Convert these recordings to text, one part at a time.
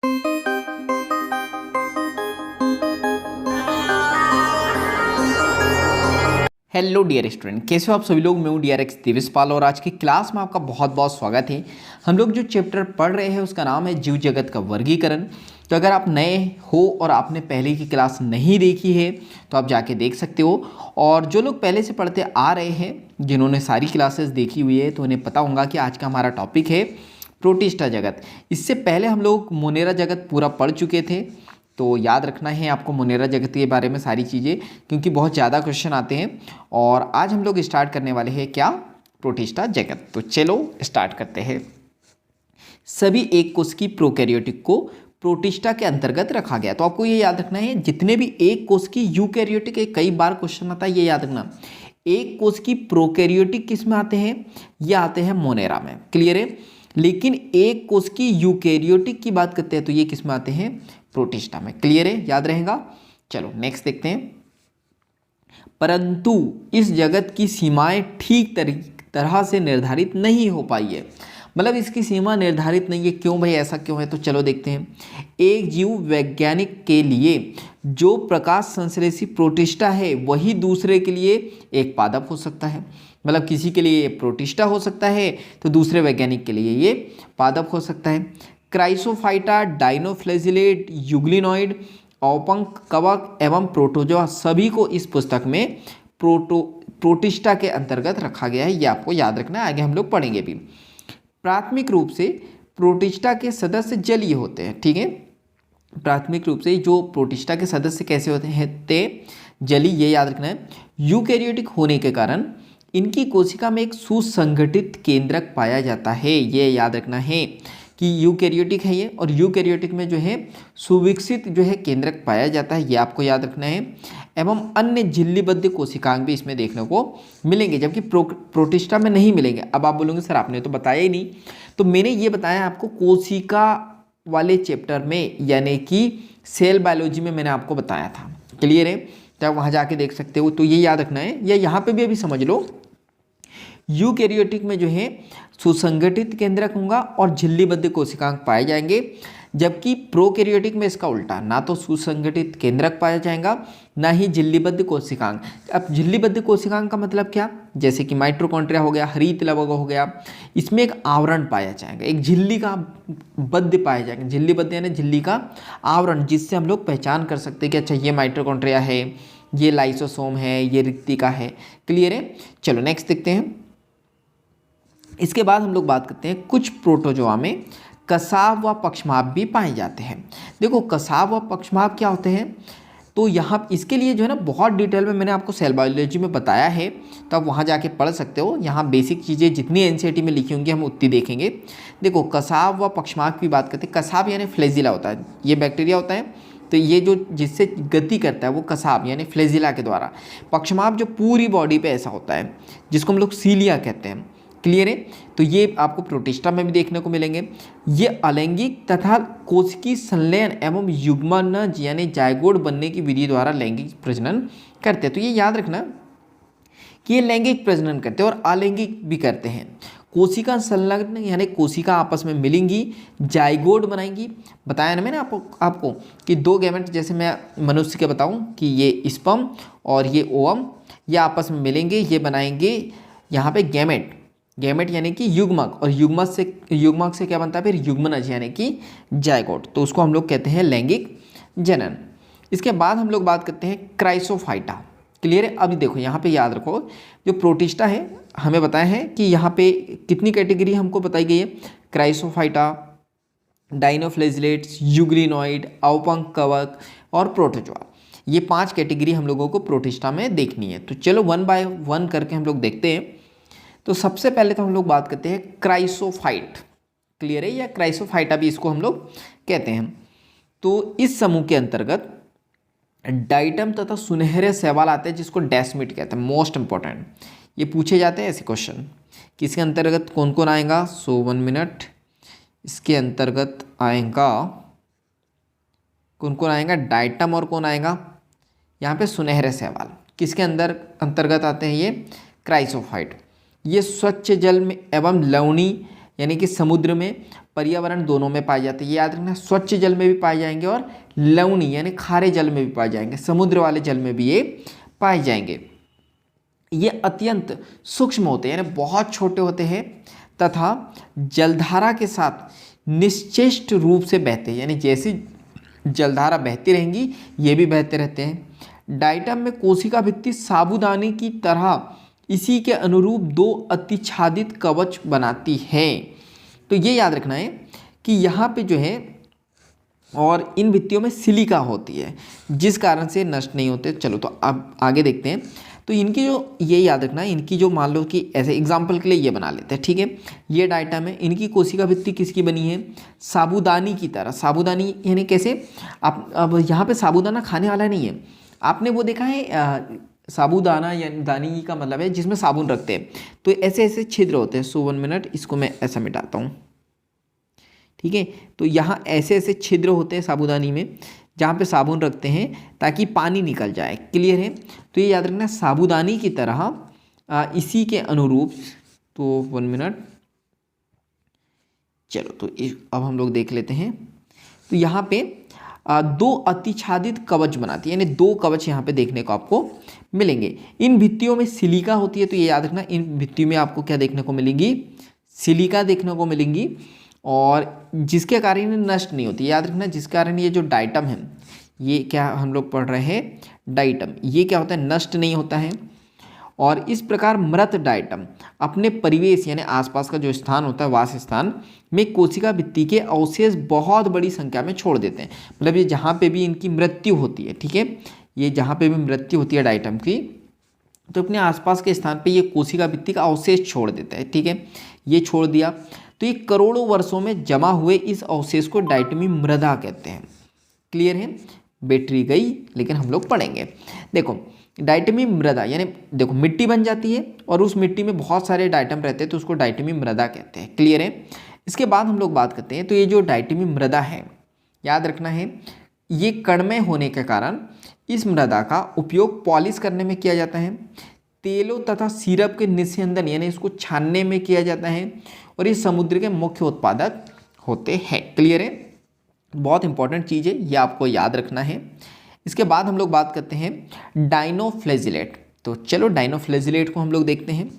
Hello dear student, कैसे हो आप सभी लोग। मैं हूँ DRX देवेशपाल और आज की क्लास में आपका बहुत बहुत स्वागत है। हम लोग जो चैप्टर पढ़ रहे हैं उसका नाम है जीव जगत का वर्गीकरण। तो अगर आप नए हो और आपने पहले की क्लास नहीं देखी है तो आप जाके देख सकते हो, और जो लोग पहले से पढ़ते आ रहे हैं, जिन्होंने सारी क्लासेस देखी हुई है, तो उन्हें पता होगा कि आज का हमारा टॉपिक है प्रोटिस्टा जगत। इससे पहले हम लोग मोनेरा जगत पूरा पढ़ चुके थे, तो याद रखना है आपको मोनेरा जगत के बारे में सारी चीज़ें, क्योंकि बहुत ज़्यादा क्वेश्चन आते हैं। और आज हम लोग स्टार्ट करने वाले हैं क्या, प्रोटिस्टा जगत। तो चलो स्टार्ट करते हैं। सभी एक कोश की प्रोकैरियोटिक को प्रोटिस्टा के अंतर्गत रखा गया। तो आपको ये याद रखना है, जितने भी एक कोश की यूकैरियोटिक है, कई बार क्वेश्चन आता है, ये याद रखना। एक कोश की प्रोकैरियोटिक किस में आते हैं, ये आते हैं मोनेरा में, क्लियर है। लेकिन एक कोश की यूकैरियोटिक की बात करते हैं तो ये किस में आते हैं, प्रोटिस्टा में, क्लियर है, याद रहेगा। चलो नेक्स्ट देखते हैं। परंतु इस जगत की सीमाएं ठीक तरह से निर्धारित नहीं हो पाई है। मतलब इसकी सीमा निर्धारित नहीं है। क्यों भाई, ऐसा क्यों है, तो चलो देखते हैं। एक जीव वैज्ञानिक के लिए जो प्रकाश संश्लेषी प्रोटिस्टा है वही दूसरे के लिए एक पादप हो सकता है। मतलब किसी के लिए ये प्रोटिस्टा हो सकता है तो दूसरे वैज्ञानिक के लिए ये पादप हो सकता है। क्राइसोफाइटा, डाइनोफ्लेजिलेट, यूग्लिनॉइड, औपंक, कवक एवं प्रोटोजोआ सभी को इस पुस्तक में प्रोटिस्टा के अंतर्गत रखा गया है। ये आपको याद रखना है, आगे हम लोग पढ़ेंगे भी। प्राथमिक रूप से प्रोटिस्टा के सदस्य जलीय होते हैं, ठीक है। प्राथमिक रूप से जो प्रोटिस्टा के सदस्य कैसे होते हैं, जलीय, ये याद रखना है। यूकैरियोटिक होने के कारण इनकी कोशिका में एक सुसंगठित केंद्रक पाया जाता है। ये याद रखना है कि यूकैरियोटिक है ये, और यूकैरियोटिक में जो है सुविकसित जो है केंद्रक पाया जाता है, ये आपको याद रखना है। एवं अन्य झिल्लीबद्ध कोशिकांग भी इसमें देखने को मिलेंगे, जबकि प्रोटिस्टा में नहीं मिलेंगे। अब आप बोलोगे सर आपने तो बताया ही नहीं। तो मैंने ये बताया आपको कोशिका वाले चैप्टर में, यानी कि सेल बायोलॉजी में मैंने आपको बताया था, क्लियर है। तो आप वहाँ जाके देख सकते हो। तो ये याद रखना है, या यहाँ पे भी अभी समझ लो। यूकैरियोटिक में जो है सुसंगठित केंद्रक होगा और झिल्लीबद्ध कोशिकांग पाए जाएंगे, जबकि प्रोकैरियोटिक में इसका उल्टा, ना तो सुसंगठित केंद्रक पाया जाएगा ना ही झिल्लीबद्ध कोशिकांग। अब झिल्लीबद्ध कोशिकांग का मतलब क्या, जैसे कि माइटोकॉन्ड्रिया हो गया, हरित लवक हो गया, इसमें एक आवरण पाया जाएगा, एक झिल्ली का बद्ध पाया जाएगा। झिल्लीबद्ध यानी झिल्ली का आवरण, जिससे हम लोग पहचान कर सकते हैं कि अच्छा ये माइटोकॉन्ड्रिया है, ये लाइसोसोम है, ये रिक्तिका है, क्लियर है। चलो नेक्स्ट देखते हैं। इसके बाद हम लोग बात करते हैं कुछ प्रोटोजोआ में कसाव व पक्षमाप भी पाए जाते हैं। देखो कसाव व पक्षमाप क्या होते हैं, तो यहाँ इसके लिए जो है ना बहुत डिटेल में मैंने आपको सेल बायोलॉजी में बताया है, तो आप वहाँ जाके पढ़ सकते हो। यहाँ बेसिक चीज़ें जितनी एनसीईआरटी में लिखी होंगी हम उतनी देखेंगे। देखो कसाव व पक्षमाप की बात करते हैं। कसाव यानी फ्लैजिला होता है, ये बैक्टीरिया होता है, तो ये जो जिससे गति करता है वो कसाव यानी फ्लैजिला के द्वारा। पक्षमाप जो पूरी बॉडी पे ऐसा होता है, जिसको हम लोग सीलिया कहते हैं, क्लियर है। तो ये आपको प्रोटिस्टा में भी देखने को मिलेंगे। ये अलैंगिक तथा कोशिकीय संलयन एवं युग्मनज यानी जायगोट बनने की विधि द्वारा लैंगिक प्रजनन करते हैं। तो ये याद रखना कि ये लैंगिक प्रजनन करते हैं और अलैंगिक भी करते हैं। कोशिका संलग्न यानी कोशिका आपस में मिलेंगी, जायगोट बनाएंगी। बताया ना मैंने आपको कि दो गैमेट, जैसे मैं मनुष्य के बताऊं कि ये स्पर्म और ये ओवम, ये आपस में मिलेंगे, ये बनाएंगे यहाँ पे गैमेट। गैमेट यानी कि युग्मक, और युग्मक से क्या बनता है फिर, युग्मनज यानी कि जायगोट। तो उसको हम लोग कहते हैं लैंगिक जनन। इसके बाद हम लोग बात करते हैं क्राइसोफाइटा, क्लियर है। अभी देखो यहाँ पे याद रखो, जो प्रोटिस्टा है हमें बताया है कि यहाँ पे कितनी कैटेगरी हमको बताई गई है, क्राइसोफाइटा, डाइनोफ्लेजिलेट्स, यूग्लिनॉइड, औपंक, कवक और प्रोटोजोआ। ये 5 कैटेगरी हम लोगों को प्रोटिस्टा में देखनी है। तो चलो 1 बाय 1 करके हम लोग देखते हैं। तो सबसे पहले तो हम लोग बात करते हैं क्राइसोफाइट, क्लियर है, या क्राइसोफाइटा भी इसको हम लोग कहते हैं। तो इस समूह के अंतर्गत डाइटम तथा सुनहरे शैवाल आते हैं, जिसको डेस्मिट कहते हैं। मोस्ट इंपॉर्टेंट ये पूछे जाते हैं ऐसे क्वेश्चन कि इसके अंतर्गत कौन कौन आएगा। 1 मिनट, इसके अंतर्गत आएगा कौन कौन आएगा, डाइटम और कौन आएगा यहाँ पे सुनहरे शैवाल। किसके अंतर्गत आते हैं ये, क्राइसोफाइट। ये स्वच्छ जल में एवं लवणी यानी कि समुद्र में पर्यावरण दोनों में पाए जाते हैं। ये याद रखना, स्वच्छ जल में भी पाए जाएंगे और लवणीय यानी खारे जल में भी पाए जाएंगे, समुद्र वाले जल में भी ये पाए जाएंगे। ये अत्यंत सूक्ष्म होते हैं यानी बहुत छोटे होते हैं तथा जलधारा के साथ निश्चेष्ट रूप से बहते हैं, यानी जैसी जलधारा बहती रहेंगी ये भी बहते रहते हैं। डाइटम में कोशिका भित्ति साबूदाने की तरह इसी के अनुरूप दो अतिच्छादित कवच बनाती है। तो ये याद रखना है कि यहाँ पे जो है और इन भित्तियों में सिलिका होती है जिस कारण से नष्ट नहीं होते। चलो तो अब आगे देखते हैं। तो इनकी जो, ये याद रखना है, इनकी जो मान लो कि ऐसे एग्जाम्पल के लिए ये बना लेते हैं, ठीक है। ये डाइटम है, इनकी कोशिका भित्ति किसकी बनी है? साबूदानी की तरह। साबूदानी यानी कैसे? आप अब यहाँ पे साबूदाना खाने वाला नहीं है, आपने वो देखा है साबूदाना यानी दानी का मतलब है जिसमें साबुन रखते हैं, तो ऐसे ऐसे छिद्र होते हैं। सो 1 मिनट, इसको मैं ऐसा मिटाता हूँ, ठीक है। तो यहाँ ऐसे ऐसे छिद्र होते हैं साबूदानी में जहाँ पे साबुन रखते हैं ताकि पानी निकल जाए। क्लियर है? तो ये याद रखना, साबूदानी की तरह इसी के अनुरूप। तो 1 मिनट, चलो तो अब हम लोग देख लेते हैं। तो यहाँ पे दो अतिच्छादित कवच बनाती है, यानी दो कवच यहाँ पे देखने को आपको मिलेंगे। इन भित्तियों में सिलिका होती है, तो ये याद रखना, इन भित्तियों में आपको क्या देखने को मिलेगी? सिलिका देखने को मिलेंगी, और जिसके कारण ये नष्ट नहीं होती। याद रखना, जिस कारण ये जो डाइटम है, ये क्या हम लोग पढ़ रहे हैं? डाइटम, ये क्या होता है? नष्ट नहीं होता है। और इस प्रकार मृत डाइटम अपने परिवेश यानी आसपास का जो स्थान होता है, वास स्थान में कोशिका भित्ति के अवशेष बहुत बड़ी संख्या में छोड़ देते हैं। मतलब ये जहाँ पे भी इनकी मृत्यु होती है, ठीक है, ये जहाँ पे भी मृत्यु होती है डाइटम की, तो अपने आसपास के स्थान पे ये कोशिका भित्ति का अवशेष छोड़ देता है, ठीक है। ये छोड़ दिया तो ये करोड़ों वर्षों में जमा हुए इस अवशेष को डाइटमी मृदा कहते हैं। क्लियर है? बैटरी गई, लेकिन हम लोग पढ़ेंगे। देखो, डाइटमी मृदा यानी देखो मिट्टी बन जाती है और उस मिट्टी में बहुत सारे डाइटम रहते हैं, तो उसको डाइटमी मृदा कहते हैं। क्लियर है? इसके बाद हम लोग बात करते हैं, तो ये जो डाइटमी मृदा है, याद रखना है, ये कणमय होने के कारण इस मृदा का उपयोग पॉलिश करने में किया जाता है, तेलों तथा सिरप के निस्यंदन यानी इसको छानने में किया जाता है, और ये समुद्र के मुख्य उत्पादक होते हैं। क्लियर है? बहुत इंपॉर्टेंट चीज़ है, ये आपको याद रखना है। इसके बाद हम लोग बात करते हैं डाइनोफ्लेजिलेट। तो चलो डाइनोफ्लेजिलेट को हम लोग देखते हैं।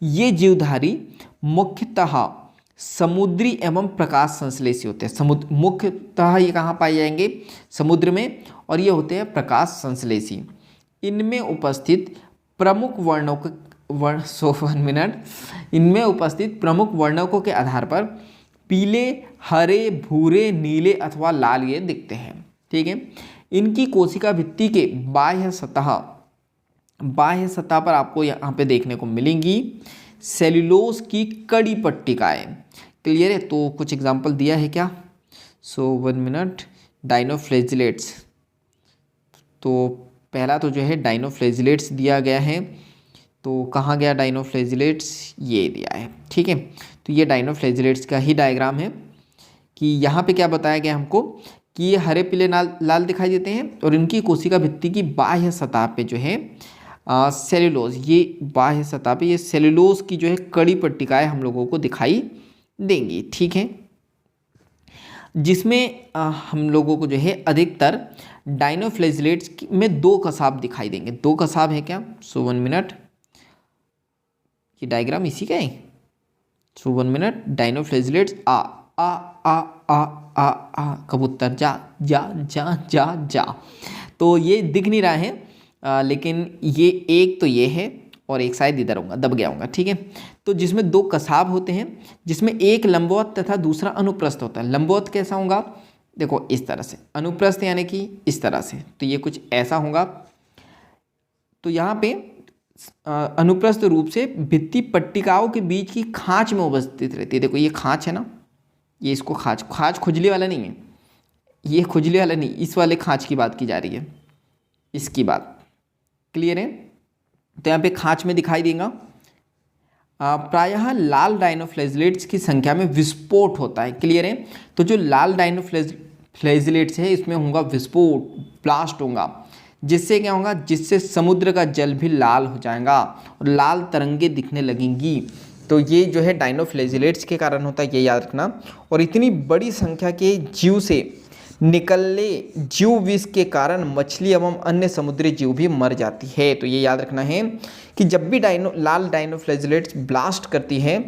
ये जीवधारी मुख्यतः समुद्री एवं प्रकाश संश्लेषी होते हैं। मुख्यतः ये कहाँ पाए जाएंगे? समुद्र में, और ये होते हैं प्रकाश संश्लेषी। इनमें उपस्थित प्रमुख इनमें उपस्थित प्रमुख वर्णकों के आधार पर पीले, हरे, भूरे, नीले अथवा लाल ये दिखते हैं, ठीक है। इनकी कोशिका भित्ति के बाह्य सतह पर आपको यहाँ पे देखने को मिलेंगी सेल्यूलोज की कड़ी पट्टिकाएं। क्लियर है? तो कुछ एग्जांपल दिया है क्या? सो 1 मिनट, डाइनोफ्लेजिलेट्स। तो पहला तो जो है डाइनोफ्लेजिलेट्स दिया गया है, तो कहाँ गया डाइनोफ्लेजिलेट्स? ये दिया है, ठीक है। तो ये डाइनोफ्लेजिलेट्स का ही डायग्राम है कि यहाँ पे क्या बताया गया हमको कि ये हरे, पीले, लाल दिखाई देते हैं, और इनकी कोशिका भित्ति की बाह्य सतह पे जो है सेल्यूलोज, ये बाह्य सतह पे ये सेल्यूलोज की जो है कड़ी पट्टिकाएं हम लोगों को दिखाई देंगी, ठीक है। जिसमें हम लोगों को जो है अधिकतर डाइनोफ्लेजिलेट्स में दो कसाब दिखाई देंगे। दो कसाब है क्या? सो 1 मिनट, ये डायग्राम इसी का है। सो 1 मिनट, डाइनोफ्लेजिलेट्स आ आ आ आ आ आ, कबूतर जा जा जा जा जा। तो ये दिख नहीं रहा है, लेकिन ये एक तो ये है और एक शायद इधर होगा, दब गया होगा, ठीक है। तो जिसमें दो कसाब होते हैं, जिसमें एक लंबवत तथा दूसरा अनुप्रस्थ होता है। लंबवत कैसा होगा? देखो इस तरह से, अनुप्रस्थ यानी कि इस तरह से, तो ये कुछ ऐसा होगा। तो यहाँ पे अनुप्रस्थ रूप से भित्ति पट्टिकाओं के बीच की खांच में उपस्थित रहती है। देखो ये खांच है ना, ये इसको खांच खुजली वाला नहीं है, ये खुजली वाला नहीं, इस वाले खांच की बात की जा रही है, इसकी बात। क्लियर है? तो यहाँ पे खांच में दिखाई देगा। प्रायः लाल डाइनोफ्लेजिलेट्स की संख्या में विस्फोट होता है। क्लियर है? तो जो लाल डाइनोफ्लेजिलेट्स है इसमें होगा विस्फोट, ब्लास्ट होगा, जिससे क्या होगा? जिससे समुद्र का जल भी लाल हो जाएगा और लाल तरंगे दिखने लगेंगी। तो ये जो है डायनोफ्लेजिलेट्स के कारण होता है, ये याद रखना। और इतनी बड़ी संख्या के जीव से निकलने जीव विष के कारण मछली एवं अन्य समुद्री जीव भी मर जाती है। तो ये याद रखना है कि जब भी लाल डायनोफ्लेजिलेट्स ब्लास्ट करती है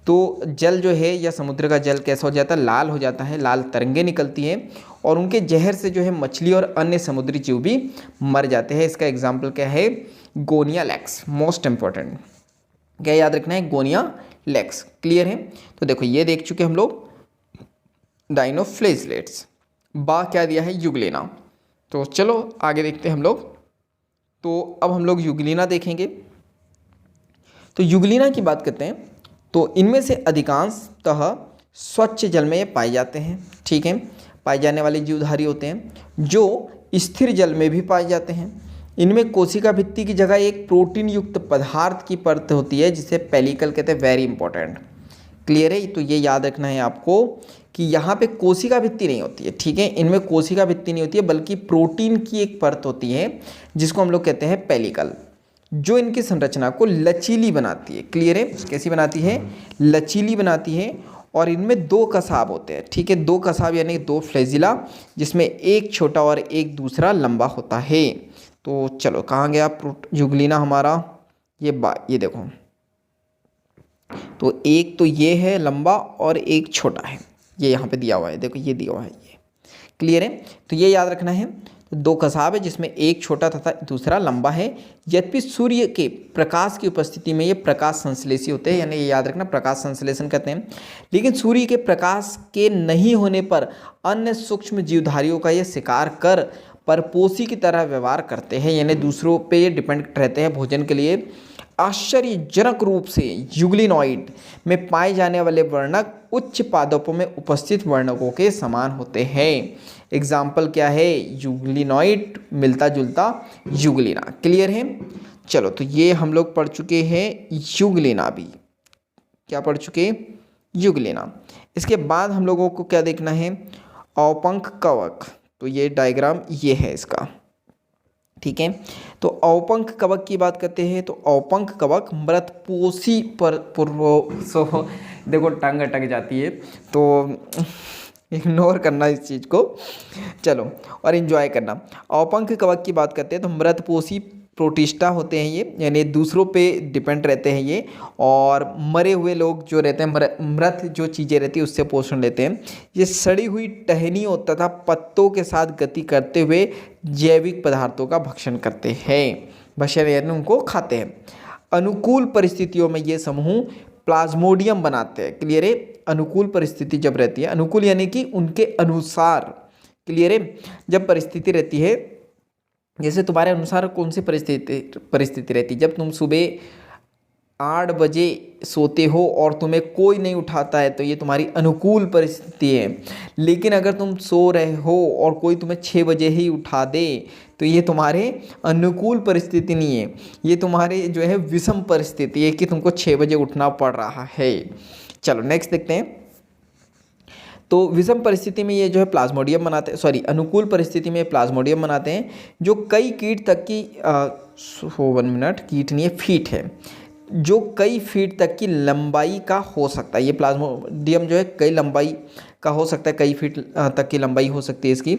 तो जल जो है या समुद्र का जल कैसा हो जाता है, लाल हो जाता है, लाल तरंगे निकलती हैं और उनके जहर से जो है मछली और अन्य समुद्री जीव भी मर जाते हैं। इसका एग्जाम्पल क्या है, गोनिया लैक्स, मोस्ट इंपॉर्टेंट क्या याद रखना है, गोनिया लैक्स। क्लियर है। तो देखो ये देख चुके हम लोग डायनोफ्लेजिलेट्स। बा क्या दिया है, यूग्लिना। तो चलो आगे देखते हैं हम लोग। तो अब हम लोग यूग्लिना देखेंगे। तो यूग्लिना की बात करते हैं तो इनमें से अधिकांशतः स्वच्छ जल में ये पाए जाते हैं। ठीक है, पाए जाने वाले जीवधारी होते हैं जो स्थिर जल में भी पाए जाते हैं। इनमें कोशिका भित्ति की जगह एक प्रोटीन युक्त पदार्थ की परत होती है जिसे पेलिकल कहते हैं। Very important. क्लियर है। तो ये याद रखना है आपको कि यहाँ पे कोशिका भित्ति नहीं होती है। ठीक है, इनमें कोशिका भित्ति नहीं होती है बल्कि प्रोटीन की एक परत होती है जिसको हम लोग कहते हैं पेलिकल, जो इनकी संरचना को लचीली बनाती है। क्लियर है, कैसी बनाती है, लचीली बनाती है। और इनमें दो कसाब होते हैं। ठीक है, दो कसाब यानी दो फ्लैजिला, जिसमें एक छोटा और एक दूसरा लंबा होता है। तो चलो कहाँ गया यूग्लिना हमारा, ये देखो। तो एक तो ये है लंबा और एक छोटा है, ये यहाँ पे दिया हुआ है, देखो ये दिया हुआ है ये। क्लियर है। तो ये याद रखना है। तो दो कसाब है जिसमें एक छोटा तथा दूसरा लंबा है। यद्यपि सूर्य के प्रकाश की उपस्थिति में ये प्रकाश संश्लेषी होते हैं, यानी ये याद रखना प्रकाश संश्लेषण कहते हैं। लेकिन सूर्य के प्रकाश के नहीं होने पर अन्य सूक्ष्म जीवधारियों का ये शिकार कर परपोषी की तरह व्यवहार करते हैं, यानी दूसरों पे ये डिपेंड रहते हैं भोजन के लिए। आश्चर्यजनक रूप से यूग्लिनॉइड में पाए जाने वाले वर्णक उच्च पादपों में उपस्थित वर्णकों के समान होते हैं। एग्जाम्पल क्या है, यूग्लिनॉइड मिलता जुलता यूग्लिना। क्लियर है। चलो तो ये हम लोग पढ़ चुके हैं यूग्लिना भी, क्या पढ़ चुके, यूग्लिना। इसके बाद हम लोगों को क्या देखना है, औपंख कवक। तो ये डायग्राम ये है इसका। ठीक है, तो औपंख कवक की बात करते हैं। तो औपंख कवक मृतपोषी पर देखो टंग अटक जाती है तो इग्नोर करना इस चीज़ को, चलो और इन्जॉय करना। औपंख कवक की बात करते हैं तो मृतपोषी प्रोटिस्टा होते हैं ये, यानी दूसरों पे डिपेंड रहते हैं ये। और मरे हुए लोग जो रहते हैं, मृत जो चीज़ें रहती है उससे पोषण लेते हैं। ये सड़ी हुई टहनियों तथा पत्तों के साथ गति करते हुए जैविक पदार्थों का भक्षण करते हैं, भक्षण यानी उनको खाते हैं। अनुकूल परिस्थितियों में ये समूह प्लाज्मोडियम बनाते हैं। क्लियर है। अनुकूल परिस्थिति जब रहती है, अनुकूल यानी कि उनके अनुसार। क्लियर है। जब परिस्थिति रहती है, जैसे तुम्हारे अनुसार कौन सी परिस्थिति रहती है, जब तुम सुबह 8 बजे सोते हो और तुम्हें कोई नहीं उठाता है तो ये तुम्हारी अनुकूल परिस्थिति है। लेकिन अगर तुम सो रहे हो और कोई तुम्हें 6 बजे ही उठा दे तो ये तुम्हारे अनुकूल परिस्थिति नहीं है, ये तुम्हारे जो है विषम परिस्थिति है कि तुमको 6 बजे उठना पड़ रहा है। चलो नेक्स्ट देखते हैं। तो विषम परिस्थिति में ये जो है प्लाज्मोडियम बनाते हैं, सॉरी अनुकूल परिस्थिति में प्लाज्मोडियम बनाते हैं जो कई कीट तक की 1 मिनट, कीट नहीं है फीट है, जो कई फीट तक की लंबाई का हो सकता है। ये प्लाज्मोडियम जो है कई लंबाई का हो सकता है, कई फीट तक की लंबाई हो सकती है इसकी।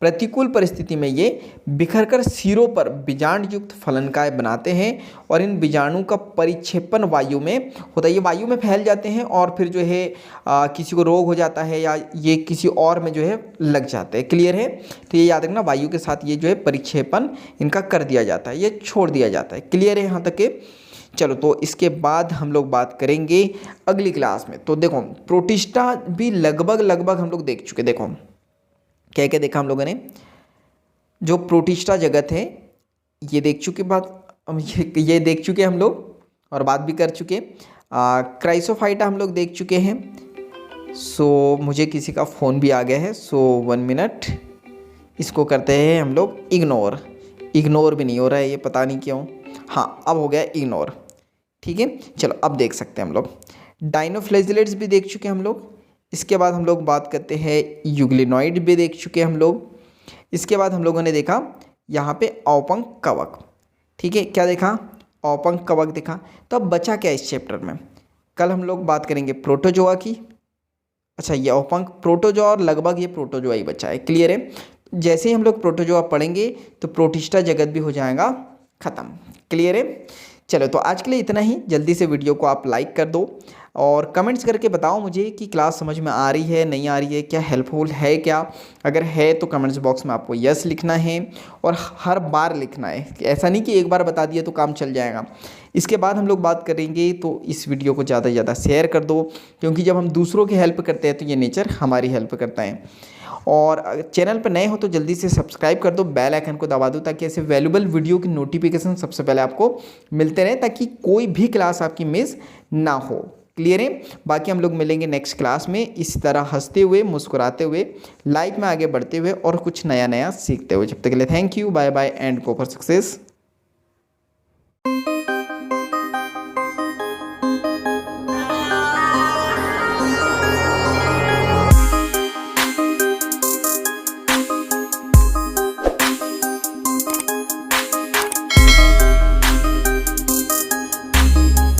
प्रतिकूल परिस्थिति में ये बिखरकर सिरों पर बीजाणु युक्त फलनकाय बनाते हैं और इन बीजाणु का परिक्षेपण वायु में होता है। ये वायु में फैल जाते हैं और फिर जो है किसी को रोग हो जाता है या ये किसी और में जो है लग जाते हैं। क्लियर है। तो ये याद रखना, वायु के साथ ये जो है परिक्षेपण इनका कर दिया जाता है, ये छोड़ दिया जाता है। क्लियर है यहाँ तक के। चलो तो इसके बाद हम लोग बात करेंगे अगली क्लास में। तो देखो प्रोटिस्टा भी लगभग हम लोग देख चुके। देखो क्या क्या देखा हम लोगों ने, जो प्रोटिस्टा जगत है ये देख चुके, ये देख चुके हम लोग और बात भी कर चुके। क्राइसोफाइटा हम लोग देख चुके हैं। सो मुझे किसी का फ़ोन भी आ गया है, सो 1 मिनट, इसको करते हैं हम लोग इग्नोर। इग्नोर भी नहीं हो रहा है ये, पता नहीं क्यों। हाँ अब हो गया इग्नोर। ठीक है, चलो अब देख सकते हैं हम लोग। डायनोफ्लेजिलेट्स भी देख चुके हम लोग। इसके बाद हम लोग बात करते हैं यूग्लिनॉइड भी देख चुके हम लोग। इसके बाद हम लोगों ने देखा यहाँ पे औपंख कवक। ठीक है, क्या देखा, औपंख कवक देखा। तो अब बचा क्या इस चैप्टर में, कल हम लोग बात करेंगे प्रोटोजोआ की। अच्छा, ये औपंख प्रोटोजोआ और लगभग ये प्रोटोजोआ ही बचा है। क्लियर है? जैसे ही हम लोग प्रोटोजोआ पढ़ेंगे तो प्रोटिस्टा जगत भी हो जाएगा ख़त्म। क्लियर है? चलो, तो आज के लिए इतना ही। जल्दी से वीडियो को आप लाइक कर दो और कमेंट्स करके बताओ मुझे कि क्लास समझ में आ रही है, नहीं आ रही है, क्या हेल्पफुल है क्या। अगर है तो कमेंट्स बॉक्स में आपको यस लिखना है और हर बार लिखना है। ऐसा नहीं कि एक बार बता दिया तो काम चल जाएगा। इसके बाद हम लोग बात करेंगे, तो इस वीडियो को ज़्यादा से ज़्यादा शेयर कर दो, क्योंकि जब हम दूसरों की हेल्प करते हैं तो ये नेचर हमारी हेल्प करता है। और चैनल पर नए हो तो जल्दी से सब्सक्राइब कर दो, बेल आइकन को दबा दो, ताकि ऐसे वैल्यूबल वीडियो की नोटिफिकेशन सबसे पहले आपको मिलते रहे, ताकि कोई भी क्लास आपकी मिस ना हो। क्लियर है? बाकी हम लोग मिलेंगे नेक्स्ट क्लास में इस तरह हंसते हुए, मुस्कुराते हुए, लाइफ में आगे बढ़ते हुए और कुछ नया नया सीखते हुए। जब तक के लिए thank you, bye bye and go for success.